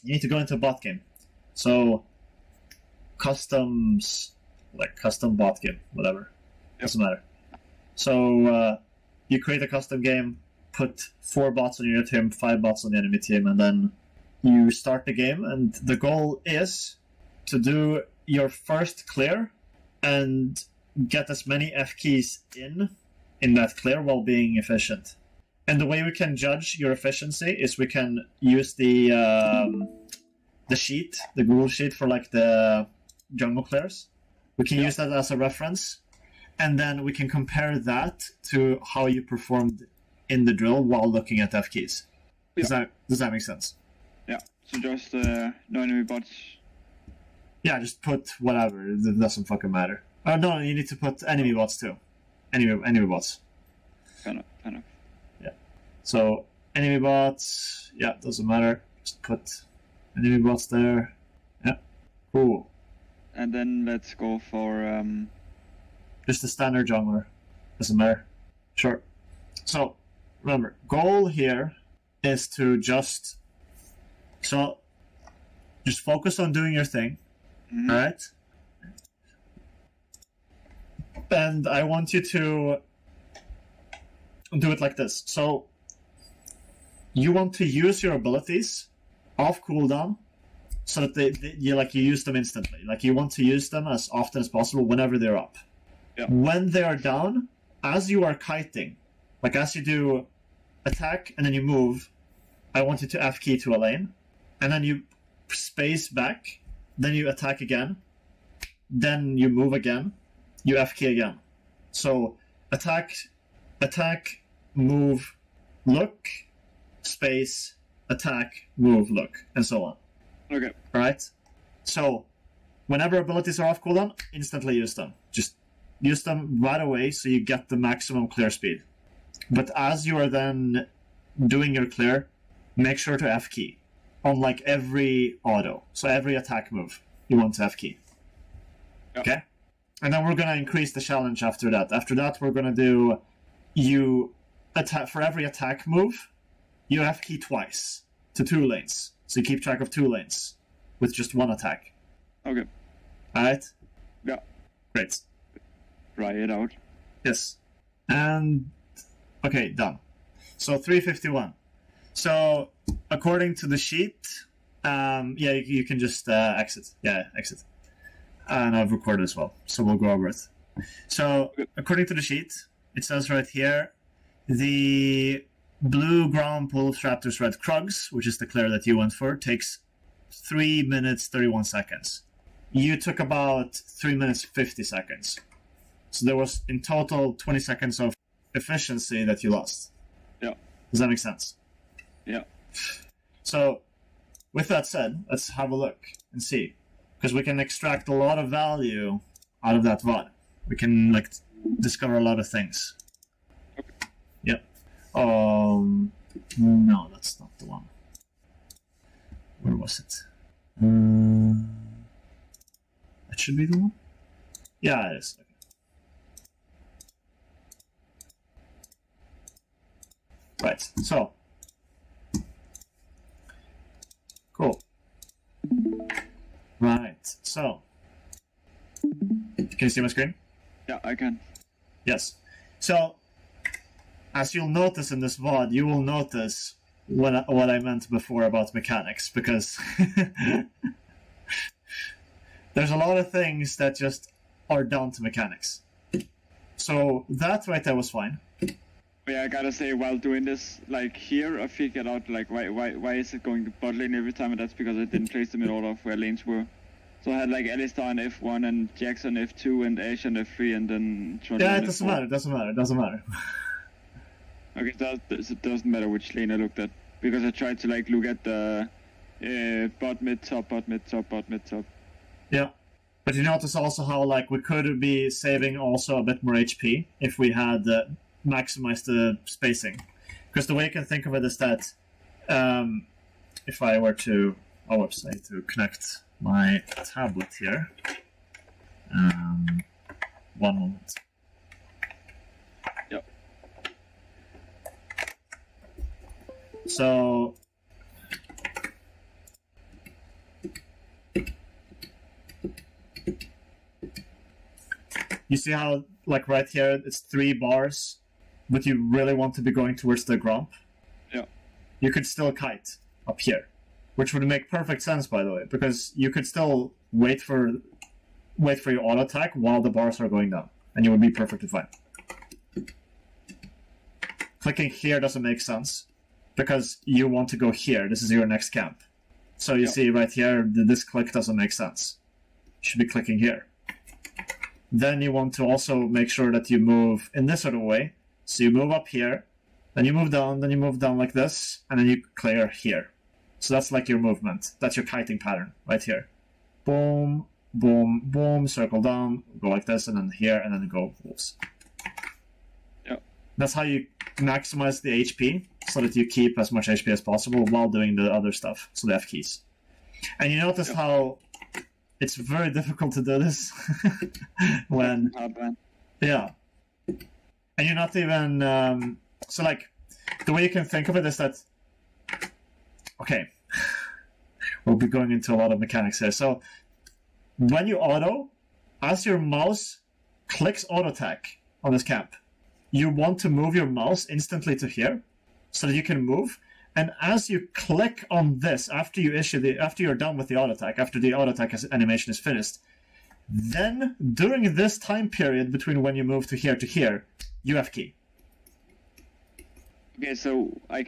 you need to go into a bot game. So customs, like custom bot game, whatever, doesn't matter. So you create a custom game, put 4 bots on your team, 5 bots on the enemy team, and then you start the game. And the goal is to do your first clear and get as many F keys in that clear while being efficient. And the way we can judge your efficiency is we can use the sheet, the Google sheet for like the jungle clears. We can use that as a reference, and then we can compare that to how you performed in the drill while looking at F keys. Does that make sense? Yeah. So just no enemy bots. Yeah, just put whatever. It doesn't fucking matter. Oh no, you need to put enemy bots too. Enemy bots. Kind of. Yeah. So enemy bots. Yeah, doesn't matter. Just put enemy bots there. Yeah. Cool. And then let's go for just the standard jungler. Doesn't matter. Sure. So remember, goal here is to just focus on doing your thing. Mm-hmm. All right. And I want you to do it like this. So you want to use your abilities off cooldown so that you use them instantly. Like you want to use them as often as possible whenever they're up. Yeah. When they are down, as you are kiting, like as you do attack and then you move, I want you to F key to a lane, and then you space back, then you attack again, then you move again, you F key again. So attack, move, look, space, attack, move, look, and so on. Okay. Alright? So whenever abilities are off cooldown, instantly use them. Just use them right away so you get the maximum clear speed. But as you are then doing your clear, make sure to F key on like every auto. So every attack move, you want to F key. Yep. Okay? And then we're going to increase the challenge after that. After that, we're going to do you attack for every attack move, you F key twice to 2 lanes. So you keep track of 2 lanes with just 1 attack. Okay. Alright? Yeah. Great. Try it out. Yes. And okay, done. So 351. So according to the sheet, you can just exit. Yeah, exit. And I've recorded as well, so we'll go over it. So according to the sheet, it says right here, the blue ground wolf raptors red Krugs, which is the clear that you went for, takes 3 minutes 31 seconds. You took about 3 minutes 50 seconds. So there was in total 20 seconds of efficiency that you lost. Yeah. Does that make sense? Yeah. So with that said, let's have a look and see. Because we can extract a lot of value out of that VOD. We can discover a lot of things. Okay. Yep. No, that's not the one. Where was it? That should be the one? Yeah, it is. Okay. Right, so. Cool. Right, so. Can you see my screen? Yeah, I can. Yes. So, as you'll notice in this VOD, you will notice what I meant before about mechanics, because there's a lot of things that just are down to mechanics. So that right there was fine. Yeah, I gotta say, while doing this, here, I figured out, why is it going to bot lane every time, and that's because I didn't place them in order of where lanes were. So I had, Alistar on F1, and Jax on F2, and Ashe on F3, and then... Yeah, it doesn't matter. Okay, it doesn't matter which lane I looked at, because I tried to, look at the bot mid top, bot mid top, bot mid top. Yeah. But you notice also how, we could be saving also a bit more HP if we had... maximize the spacing, because the way you can think of it is that if I were to to connect my tablet here, 1 moment. Yep. So You see how, like right here, it's 3 bars, but you really want to be going towards the gromp? Yeah. You could still kite up here, which would make perfect sense, by the way, because you could still wait for your auto attack while the bars are going down, and you would be perfectly fine. Clicking here doesn't make sense, because you want to go here. This is your next camp. So you see right here, this click doesn't make sense. You should be clicking here. Then you want to also make sure that you move in this sort of way. So you move up here, then you move down like this, and then you clear here. So that's like your movement. That's your kiting pattern right here. Boom, boom, boom, circle down, go like this, and then here, and then go wolves. Yep. That's how you maximize the HP, so that you keep as much HP as possible while doing the other stuff, so the F keys. And you notice how it's very difficult to do this when... Yeah. And you're not even... so, like, the way you can think of it is that... Okay. We'll be going into a lot of mechanics here. So, when you auto, as your mouse clicks auto attack on this camp, you want to move your mouse instantly to here, so that you can move. And as you click on this, after you're done with the auto attack, after the auto attack animation is finished, then during this time period between when you move to here, you F key. Okay, so I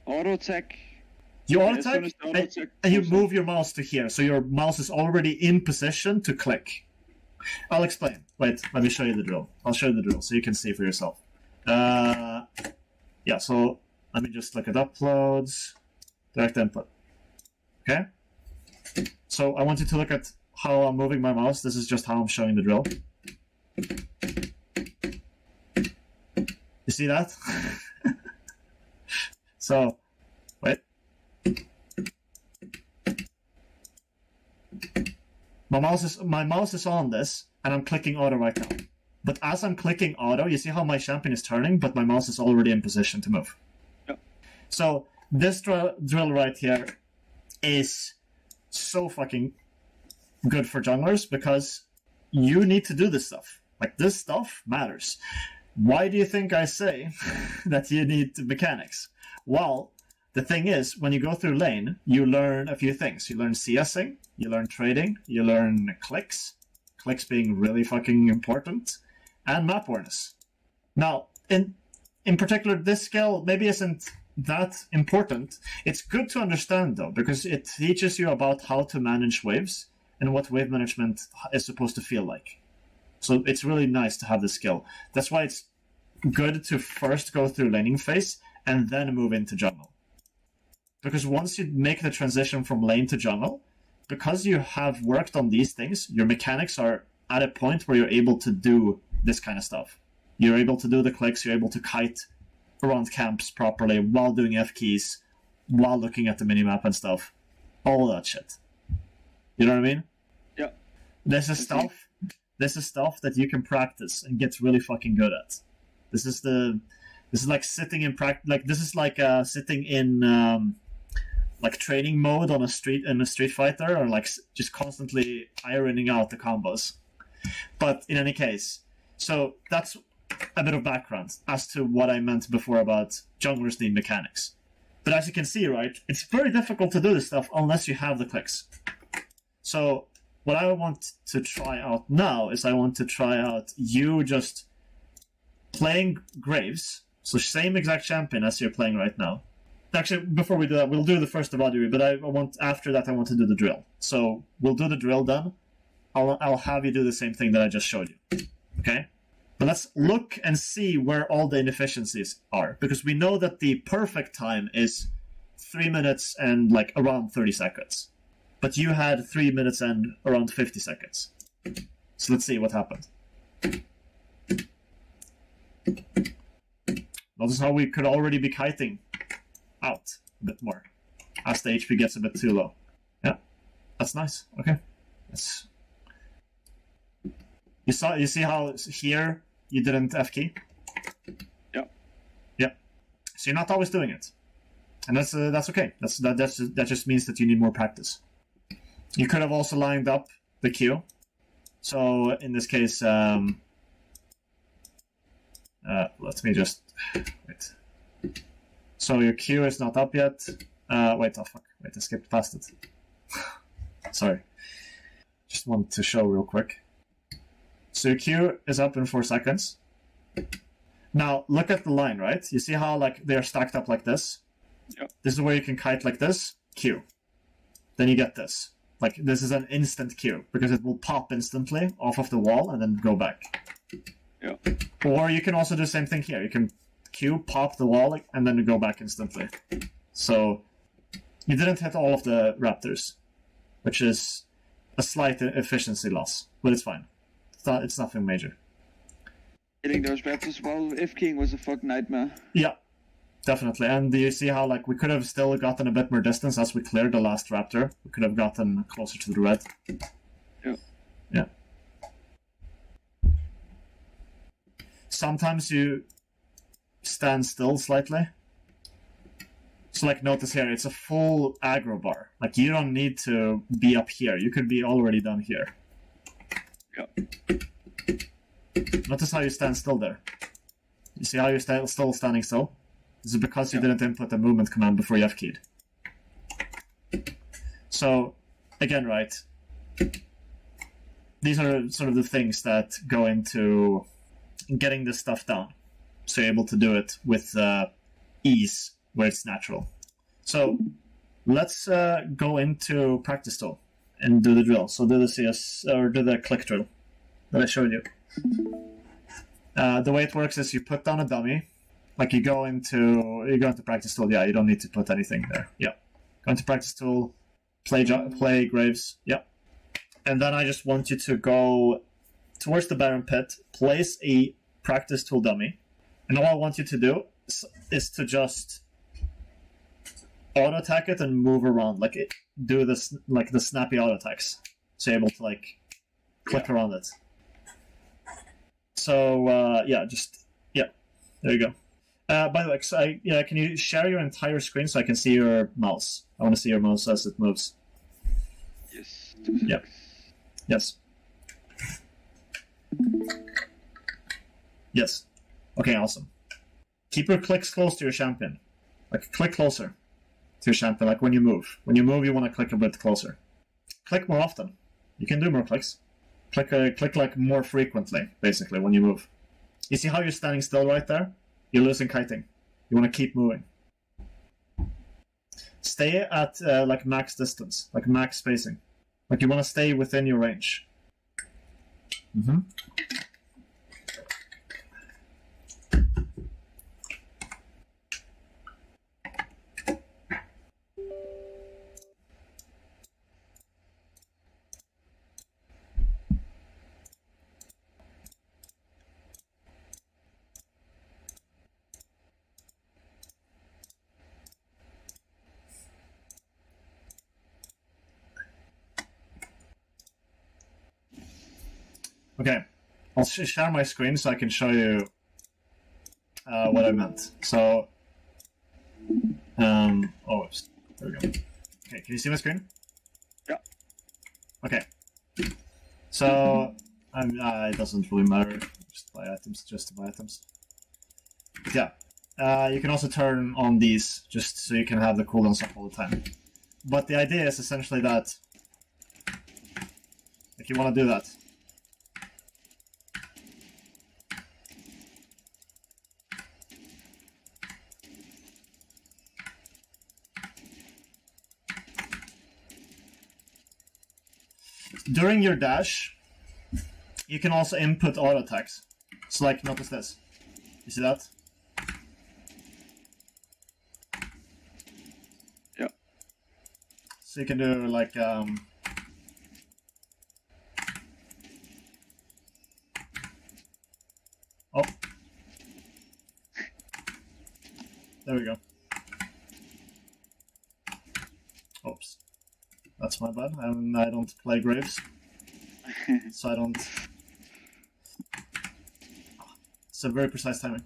auto attack. You auto attack, and you move your mouse to here, so your mouse is already in position to click. I'll explain. Wait, let me show you the drill. I'll show you the drill so you can see for yourself. Yeah, so let me just look at uploads, direct input. Okay? So I want you to look at how I'm moving my mouse. This is just how I'm showing the drill. You see that? So, wait. My mouse is on this, and I'm clicking auto right now. But as I'm clicking auto, you see how my champion is turning, but my mouse is already in position to move. Yep. So this drill right here is so fucking good for junglers, because you need to do this stuff. Like, this stuff matters. Why do you think I say that you need mechanics? Well, the thing is, when you go through lane, you learn a few things. You learn CSing, you learn trading, you learn clicks being really fucking important, and map awareness. Now, in particular, this skill maybe isn't that important. It's good to understand, though, because it teaches you about how to manage waves and what wave management is supposed to feel like. So it's really nice to have this skill. That's why it's good to first go through laning phase and then move into jungle. Because once you make the transition from lane to jungle, because you have worked on these things, your mechanics are at a point where you're able to do this kind of stuff. You're able to do the clicks, you're able to kite around camps properly while doing F keys, while looking at the minimap and stuff. All that shit. You know what I mean? Yeah. This is stuff that you can practice and get really fucking good at. This is like sitting in practice. Like, this is like sitting in like training mode on a Street Fighter, or like just constantly ironing out the combos. But in any case, so that's a bit of background as to what I meant before about junglers need mechanics. But as you can see, right, it's very difficult to do this stuff unless you have the clicks. So what I want to try out now is I want to try out you just playing Graves, so same exact champion as you're playing right now. Actually, before we do that, we'll do the first Elodere, but after that I want to do the drill. So we'll do the drill then. I'll have you do the same thing that I just showed you. Okay? But let's look and see where all the inefficiencies are, because we know that the perfect time is 3 minutes and like around 30 seconds. But you had 3 minutes and around 50 seconds. So let's see what happened. Notice how we could already be kiting out a bit more as the HP gets a bit too low. Yeah, that's nice. Okay, you see how here you didn't F key. Yeah. So you're not always doing it, and that's okay. That just means that you need more practice. You could have also lined up the Q, So in this case, let me just wait. So your Q is not up yet. Wait, oh fuck! Wait, I skipped past it. Sorry. Just wanted to show real quick. So your Q is up in 4 seconds. Now look at the line, right? You see how like they're stacked up like this? Yep. This is where you can kite like this. Q. Then you get this. Like this is an instant Q because it will pop instantly off of the wall and then go back. Yeah. Or you can also do the same thing here. You can Q, pop the wall, and then go back instantly. So you didn't hit all of the raptors, which is a slight efficiency loss, but it's fine. It's nothing major. Hitting those raptors while F-King was a fucking nightmare. Yeah, definitely. And do you see how like we could have still gotten a bit more distance as we cleared the last raptor? We could have gotten closer to the red. Yeah. Yeah. Sometimes you stand still slightly. So like notice here, it's a full aggro bar. Like you don't need to be up here. You could be already done here. Yeah. Notice how you stand still there. You see how you're still standing still? This is because you didn't input the movement command before you F-keyed. So, again, right, these are sort of the things that go into getting this stuff down. So you're able to do it with ease where it's natural. So, let's go into practice tool and do the drill. So do the CS, or do the click drill that I showed you. The way it works is you put down a dummy, like you go into practice tool. Yeah, you don't need to put anything there. Yeah, go into practice tool, play graves. Yeah, and then I just want you to go towards the Baron pit, place a practice tool dummy, and all I want you to do is to just auto attack it and move around, like do this like the snappy auto attacks, so you're able to like click around it. So there you go. By the way, can you share your entire screen so I can see your mouse? I want to see your mouse as it moves. Yes. Yep. Yes. Yes. Okay, awesome. Keep your clicks close to your champion. Like click closer to your champion. Like when you move. When you move, you want to click a bit closer. Click more often. You can do more clicks. Click like more frequently, basically, when you move. You see how you're standing still right there? You're losing kiting. You want to keep moving. Stay at like max distance, like max spacing. Like you want to stay within your range. Mm-hmm. Okay, I'll share my screen so I can show you what I meant. So, there we go. Okay, can you see my screen? Yeah. Okay. So, it doesn't really matter. Just buy items. But yeah, you can also turn on these just so you can have the cooldowns up all the time. But the idea is essentially that if you want to do that, during your dash, you can also input auto attacks. So like, notice this. You see that? Yeah. So you can do like, oh. There we go. Oops. That's my bad. I don't play Graves. So I don't... It's a very precise timing.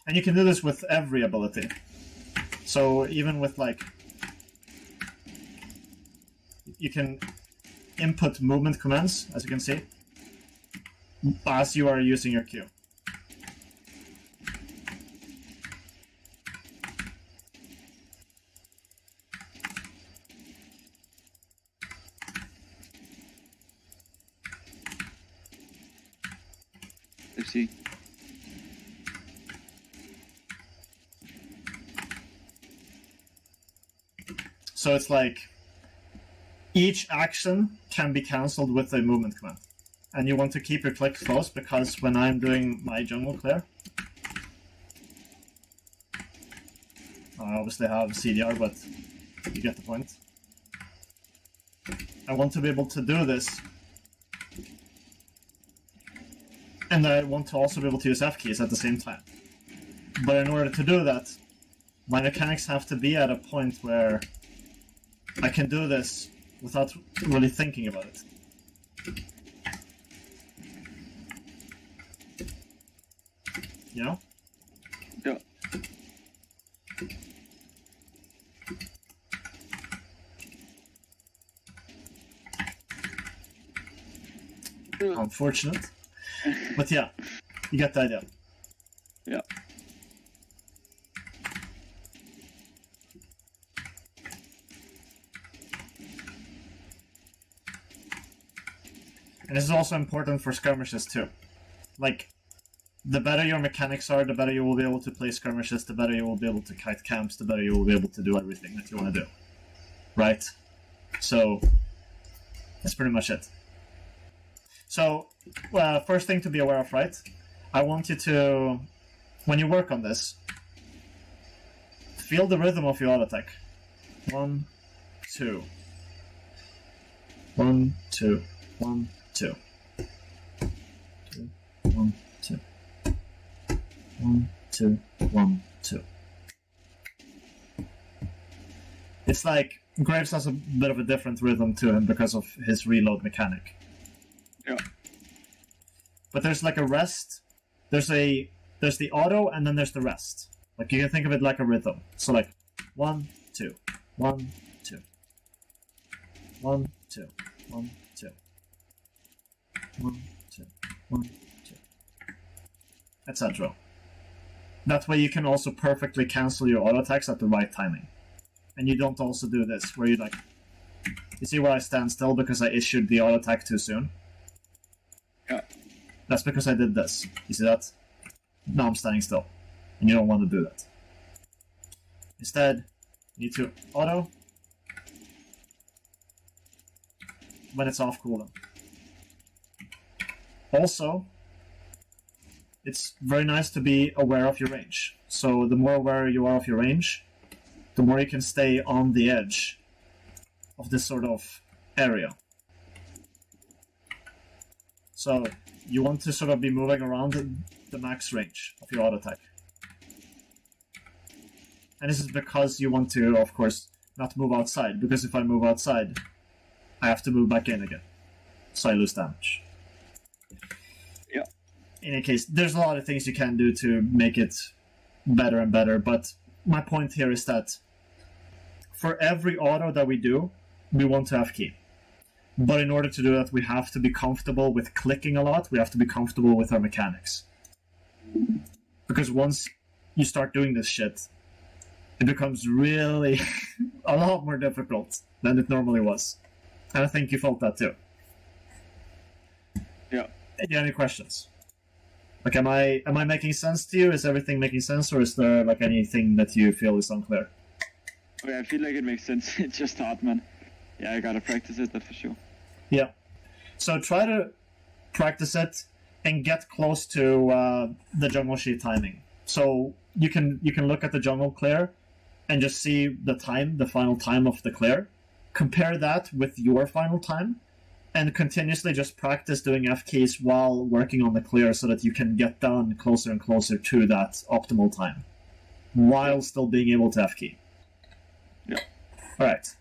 And you can do this with every ability. So even with like you can input movement commands, as you can see, as you are using your Q. Let's see. So it's like each action can be cancelled with a movement command. And you want to keep your click close because when I'm doing my jungle clear, I obviously have CDR, but you get the point. I want to be able to do this. And I want to also be able to use F keys at the same time. But in order to do that, my mechanics have to be at a point where I can do this without really thinking about it. You know? Yeah. Unfortunate. But yeah, you get the idea. Yeah. And this is also important for skirmishes too. Like, the better your mechanics are, the better you will be able to play skirmishes, the better you will be able to kite camps, the better you will be able to do everything that you want to do. Right? So, that's pretty much it. So, first thing to be aware of, right? I want you to, when you work on this, feel the rhythm of your auto attack. 1, 2. 1, 2. 1, 2. 2, 1, 2. 1, 2, 1, 2. It's like Graves has a bit of a different rhythm to him because of his reload mechanic. Yeah. But there's like a rest. There's the auto and then there's the rest. Like you can think of it like a rhythm. So like 1, 2, 1, 2. 1, 2, 1, 2. 1, 2, 1, 2. Etc. That way you can also perfectly cancel your auto attacks at the right timing. And you don't also do this, where you like... You see where I stand still because I issued the auto attack too soon? Yeah. That's because I did this. You see that? Now I'm standing still. And you don't want to do that. Instead, you need to auto when it's off cooldown. Also, it's very nice to be aware of your range. So the more aware you are of your range, the more you can stay on the edge of this sort of area. So you want to sort of be moving around the max range of your auto attack. And this is because you want to, of course, not move outside, because if I move outside, I have to move back in again. So I lose damage. Yeah. In any case, there's a lot of things you can do to make it better and better, but my point here is that for every auto that we do, we want to have key. But in order to do that, we have to be comfortable with clicking a lot, we have to be comfortable with our mechanics. Because once you start doing this shit, it becomes really a lot more difficult than it normally was. And I think you felt that too. Yeah. Do you have any questions? Like, am I making sense to you? Is everything making sense, or is there like anything that you feel is unclear? Okay, I feel like it makes sense. It's just hard, man. Yeah, I gotta practice it, that's for sure. Yeah. So try to practice it and get close to the jungle sheet timing. So you can look at the jungle clear and just see the time, the final time of the clear. Compare that with your final time, and continuously just practice doing F keys while working on the clear so that you can get down closer and closer to that optimal time, while still being able to F key. Yeah. Alright.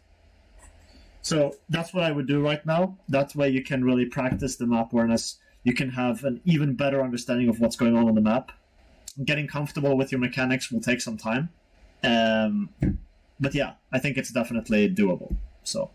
So that's what I would do right now. That way you can really practice the map awareness. You can have an even better understanding of what's going on the map. Getting comfortable with your mechanics will take some time. But yeah, I think it's definitely doable. So